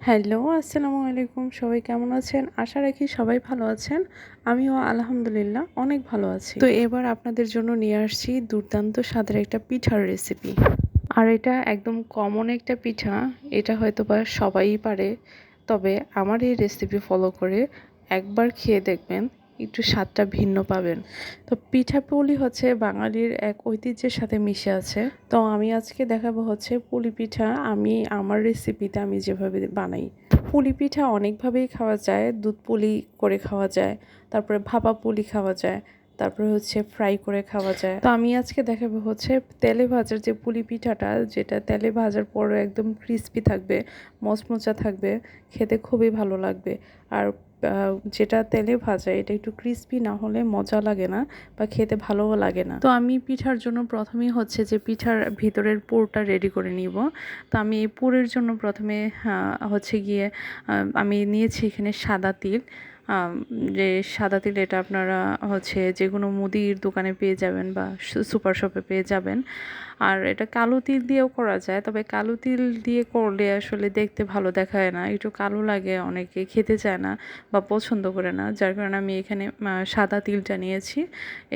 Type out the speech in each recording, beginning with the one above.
Hello, আসসালামু আলাইকুম। সবাই কেমন আছেন? আশা রাখি সবাই ভালো আছেন। আমিও আলহামদুলিল্লাহ অনেক ভালো আছি। তো এবার আপনাদের জন্য নিয়ে আসছি দুর্দান্ত স্বাদের একটা পিঠার রেসিপি। আর এটা একদম কমন একটা পিঠা। এটা হয়তোবা সবাই পারে। তবে আমার এই রেসিপি ফলো করে একবার খেয়ে দেখবেন, একটু স্বাদটা ভিন্ন পাবেন। তো পিঠাপুলি হচ্ছে বাঙালির এক ঐতিহ্যের সাথে মিশে আছে। তো আমি আজকে দেখাবো হচ্ছে পুলি পিঠা। আমি আমার রেসিপিতে আমি যেভাবে বানাই। পুলি পিঠা অনেকভাবেই খাওয়া যায়। দুধ পুলি করে খাওয়া যায়, তারপরে ভাপা পুলি খাওয়া যায়, তারপরে হচ্ছে ফ্রাই করে খাওয়া যায়। তো আমি আজকে দেখাবো হচ্ছে তেলে ভাজার যে পুলি পিঠাটা, যেটা তেলে ভাজার পরও একদম ক্রিস্পি থাকবে, মচমচা থাকবে, খেতে খুবই ভালো লাগবে। আর যেটা তেলে ভাজা এটা একটু ক্রিস্পি না হলে মজা লাগে না বা খেতে ভালোও লাগে না। তো আমি পিঠার জন্য প্রথমেই হচ্ছে যে পিঠার ভিতরের পুরটা রেডি করে নিব। তো আমি এই পুরের জন্য প্রথমে হচ্ছে গিয়ে আমি নিয়েছি এখানে সাদা তিল। যে সাদা তিল এটা আপনারা হচ্ছে যে কোনো মুদির দোকানে পেয়ে যাবেন বা সুপার শপে পেয়ে যাবেন। আর এটা কালো তিল দিয়েও করা যায়, তবে কালো তিল দিয়ে করলে আসলে দেখতে ভালো দেখায় না, একটু কালো লাগে, অনেকে খেতে চায় না বা পছন্দ করে না, যার কারণে আমি এখানে সাদা তিলটা নিয়েছি।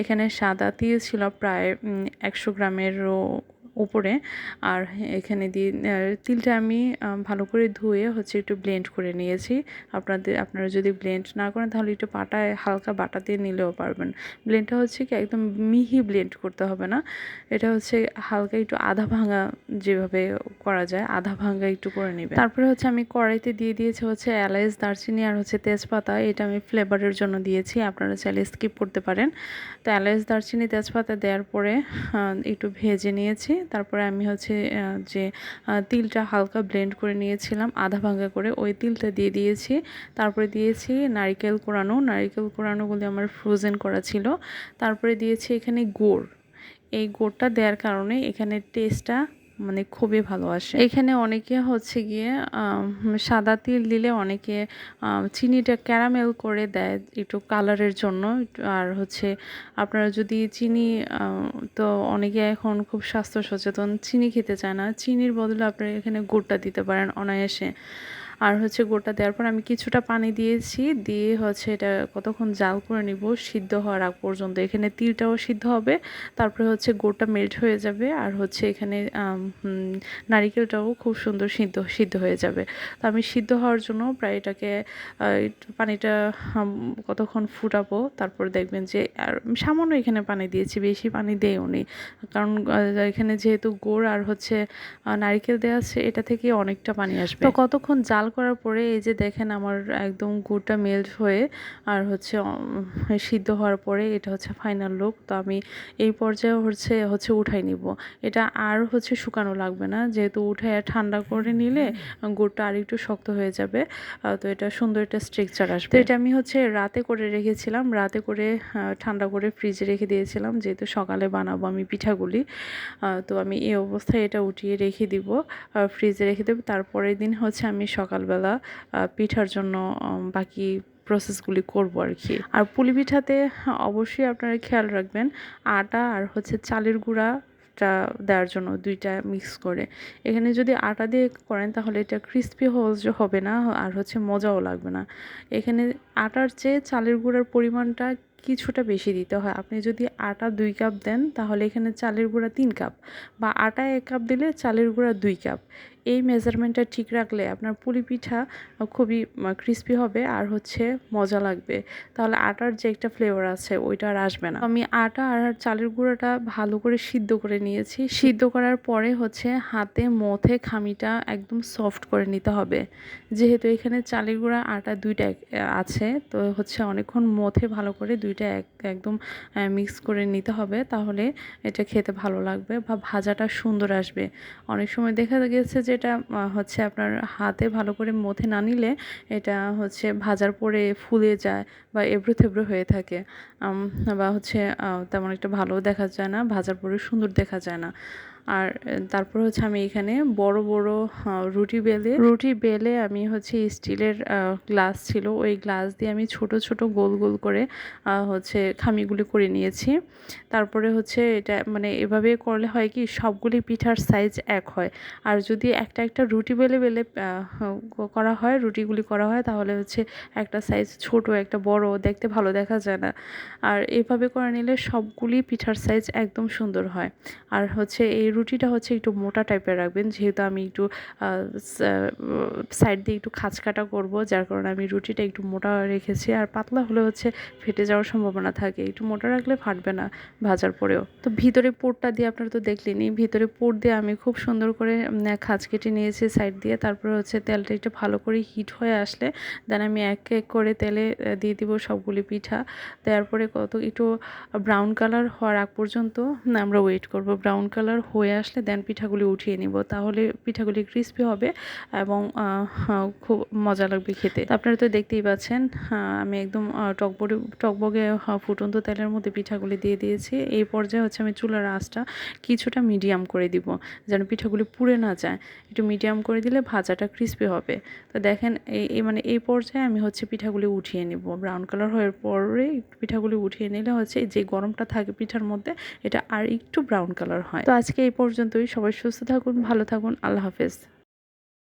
এখানে সাদা তিল ছিল প্রায় 100 গ্রামেরও উপরে। আর এখানে দিয়ে তিলটা আমি ভালো করে ধুয়ে হচ্ছে একটু ব্লেন্ড করে নিয়েছি। আপনারা যদি ব্লেন্ড না করেন তাহলে একটু পাটায় হালকা বাটা দিয়ে নিলেও পারবেন। ব্লেন্ডটা হচ্ছে কি একদম মিহি ব্লেন্ড করতে হবে না, এটা হচ্ছে হালকা একটু আধা ভাঙা, যেভাবে করা যায় আধা ভাঙা একটু করে নেবেন। তারপরে হচ্ছে আমি কড়াইতে দিয়ে দিয়েছি হচ্ছে এলাচ, দারচিনি আর হচ্ছে তেজপাতা। এটা আমি ফ্লেভারের জন্য দিয়েছি, আপনারা চাইলে স্কিপ করতে পারেন। তো এলাচ, দারচিনি, তেজপাতা দেওয়ার পরে একটু ভেজে নিয়েছি। তারপরে আমি হচ্ছে যে তিলটা হালকা ব্লেন্ড করে নিয়েছিলাম আধা ভাঙা করে, ওই তিলটা দিয়ে দিয়েছি। তারপরে দিয়েছি নারকেল কোড়ানো। নারকেল কোড়ানোগুলি আমার ফ্রোজেন করা ছিল। তারপরে দিয়েছি এখানে গুড়। এই গুড়টা দেওয়ার কারণে এখানে টেস্টটা মানে খুবই ভালো আসে। এখানে অনেকে হচ্ছে গিয়ে সাদা তিল দিলে অনেকে চিনিটা ক্যারামেল করে দেয় একটু কালারের জন্য। আর হচ্ছে আপনারা যদি চিনি, তো অনেকে এখন খুব স্বাস্থ্য সচেতন, চিনি খেতে চায় না, চিনির বদলে আপনারা এখানে গুড়টা দিতে পারেন অনায়াসে। আর হচ্ছে গুড়টা দেওয়ার পর আমি কিছুটা পানি দিয়েছি, দিয়ে হচ্ছে এটা কতক্ষণ জাল করে নিব সিদ্ধ হওয়ার আগ পর্যন্ত। এখানে তিলটাও সিদ্ধ হবে, তারপরে হচ্ছে গুড়টা মেল্ট হয়ে যাবে, আর হচ্ছে এখানে নারিকেলটাও খুব সুন্দর সিদ্ধ হয়ে যাবে। তো আমি সিদ্ধ হওয়ার জন্য প্রায় এটাকে পানিটা কতক্ষণ ফুটাবো, তারপর দেখবেন যে আর সামান্য এখানে পানি দিয়েছি, বেশি পানি দেয়ও নি, কারণ এখানে যেহেতু গুড় আর হচ্ছে নারিকেল দেওয়া আছে, এটা থেকে অনেকটা পানি আসবে। তো কতক্ষণ জাল করার পরে এই যে দেখেন আমার একদম গুড়টা মেল্ট হয়ে আর হচ্ছে সিদ্ধ হওয়ার পরে এটা হচ্ছে ফাইনাল লুক। তো আমি এই পর্যায়ে হচ্ছে উঠাই নিব। এটা আর হচ্ছে শুকানো লাগবে না, যেহেতু উঠে ঠান্ডা করে নিলে গুড়টা আর একটু শক্ত হয়ে যাবে। তো এটা সুন্দর একটা স্ট্রাকচার আসবে। তো এটা আমি হচ্ছে রাতে করে রেখেছিলাম, রাতে করে ঠান্ডা করে ফ্রিজে রেখে দিয়েছিলাম, যেহেতু সকালে বানাবো আমি পিঠাগুলি। তো আমি এই অবস্থায় এটা উঠিয়ে রেখে দিব, ফ্রিজে রেখে দেবো। তারপরের দিন হচ্ছে আমি সকালবেলা পিঠার জন্য বাকি প্রসেসগুলি করবো আর কি। আর পুলি পিঠাতে অবশ্যই আপনারা খেয়াল রাখবেন আটা আর হচ্ছে চালের গুঁড়া দেওয়ার জন্য, দুইটা মিক্স করে। এখানে যদি আটা দিয়ে করেন তাহলে এটা ক্রিস্পি হবে না, আর হচ্ছে মজাও লাগবে না। এখানে আটার চেয়ে চালের গুঁড়ার পরিমাণটা কিছুটা বেশি দিতে হয়। আপনি যদি আটা 2 কাপ দেন তাহলে এখানে চালের গুঁড়া 3 কাপ, বা আটা 1 কাপ দিলে চালের গুঁড়া 2 কাপ। এই মেজারমেন্টটা ঠিক রাখলে আপনার পুলি পিঠা খুবই ক্রিস্পি হবে আর হচ্ছে মজা লাগবে। তাহলে আটার যে একটা ফ্লেভার আছে ওইটা আর আসবে না। আমি আটা আর চালের গুঁড়াটা ভালো করে সিদ্ধ করে নিয়েছি। সিদ্ধ করার পরে হচ্ছে হাতে মথে খামিটা একদম সফট করে নিতে হবে। যেহেতু এখানে চালের গুঁড়া আটা দুইটা আছে, তো হচ্ছে অনেকক্ষণ মথে ভালো করে দুইটা একদম মিক্স করে নিতে হবে, তাহলে এটা খেতে ভালো লাগবে বা ভাজাটা সুন্দর আসবে। অনেক সময় দেখা গেছে যে এটা হচ্ছে আপনার হাতে ভালো করে মথে না নিলে এটা হচ্ছে ভাজার পরে ফুলে যায় বা এবড়ো থেবড়ো হয়ে থাকে, বা হচ্ছে তেমন একটা ভালো দেখা যায় না, ভাজার পরে সুন্দর দেখা যায় না। আর তারপর হচ্ছে আমি এখানে বড় বড় রুটি বেলে আমি হচ্ছে স্টিলের গ্লাস ছিল, ওই গ্লাস দিয়ে আমি ছোট ছোট গোল গোল করে হচ্ছে খামিগুলি করে নিয়েছি। তারপরে হচ্ছে এটা মানে এভাবে করলে হয় কি সবগুলি পিঠার সাইজ এক হয়। আর যদি একটা একটা রুটি বেলে বেলে করা হয়, রুটিগুলি করা হয়, তাহলে হচ্ছে একটা সাইজ ছোট একটা বড় দেখতে ভালো দেখা যায় না। আর এভাবে করে নিলে সবগুলি পিঠার সাইজ একদম সুন্দর হয়। আর হচ্ছে এই রুটিটা হচ্ছে একটু মোটা টাইপের রাখবেন, যেহেতু আমি একটু সাইড দিয়ে একটু খাঁচকাটা করব, যার কারণে আমি রুটিটা একটু মোটা রেখেছি। আর পাতলা হলে হচ্ছে ফেটে যাওয়ার সম্ভাবনা থাকে, একটু মোটা রাখলে ফাটবে না ভাজার পরেও। তো ভিতরে পোরটা দিয়ে আপনারা তো দেখলেনই, ভিতরে পোর দিয়ে আমি খুব সুন্দর করে খাঁজ কেটে নিয়েছি সাইড দিয়ে। তারপরে হচ্ছে তেলটা একটু ভালো করে হিট হয়ে আসলে দেন আমি এক এক করে তেলে দিয়ে দিব সবগুলি পিঠা। দেওয়ার পরে একটু ব্রাউন কালার হওয়ার আগ পর্যন্ত আমরা ওয়েট করব। ব্রাউন কালার হয়ে আসলে দেন পিঠাগুলি উঠিয়ে নিব, তাহলে পিঠাগুলি ক্রিস্পি হবে এবং খুব মজা লাগবে খেতে। আপনারা তো দেখতেই পাচ্ছেন, আমি একদম টকবগে ফুটন্ত তেলের মধ্যে পিঠাগুলি দিয়ে দিয়েছি। এই পর্যায়ে হচ্ছে আমি চুলার আঁচটা কিছুটা মিডিয়াম করে দিব, যেন পিঠাগুলি পুড়ে না যায়। একটু মিডিয়াম করে দিলে ভাজাটা ক্রিস্পি হবে। তো দেখেন মানে এই পর্যায়ে আমি হচ্ছে পিঠাগুলি উঠিয়ে নিব। ব্রাউন কালার হওয়ার পরে পিঠাগুলি উঠিয়ে নিলে হচ্ছে যে গরমটা থাকে পিঠার মধ্যে, এটা আর একটু ব্রাউন কালার হয়। তো আজকে এই পর্যন্তই। সবাই সুস্থ থাকুন, ভালো থাকুন, আল্লাহ হাফেজ।